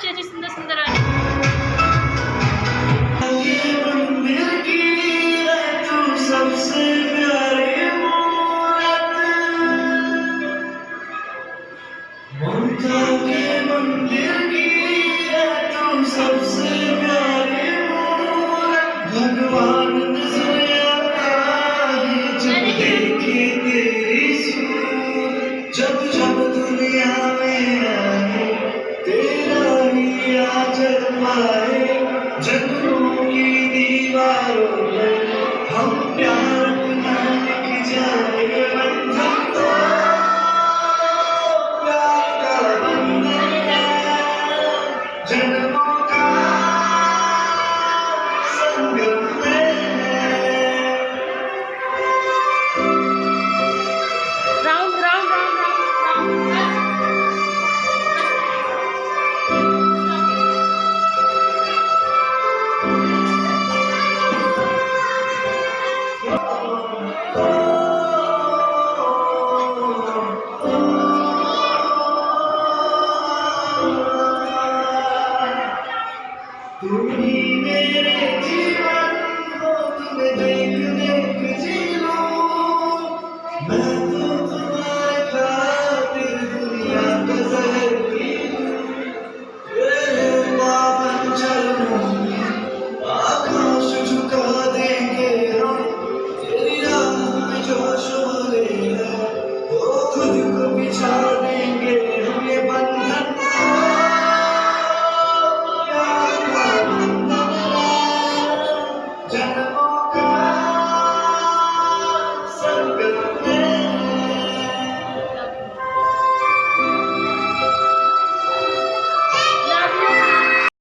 अच्छी अच्छी सुंदर सुंदर वाली। सबसे प्यारी ममता के मंदिर की है तू सबसे प्यारी मूरत। भगवान नजर आता है जब देखे तेरी सूरत। जब जब दुनिया में आए तेरा ही आचल पाए।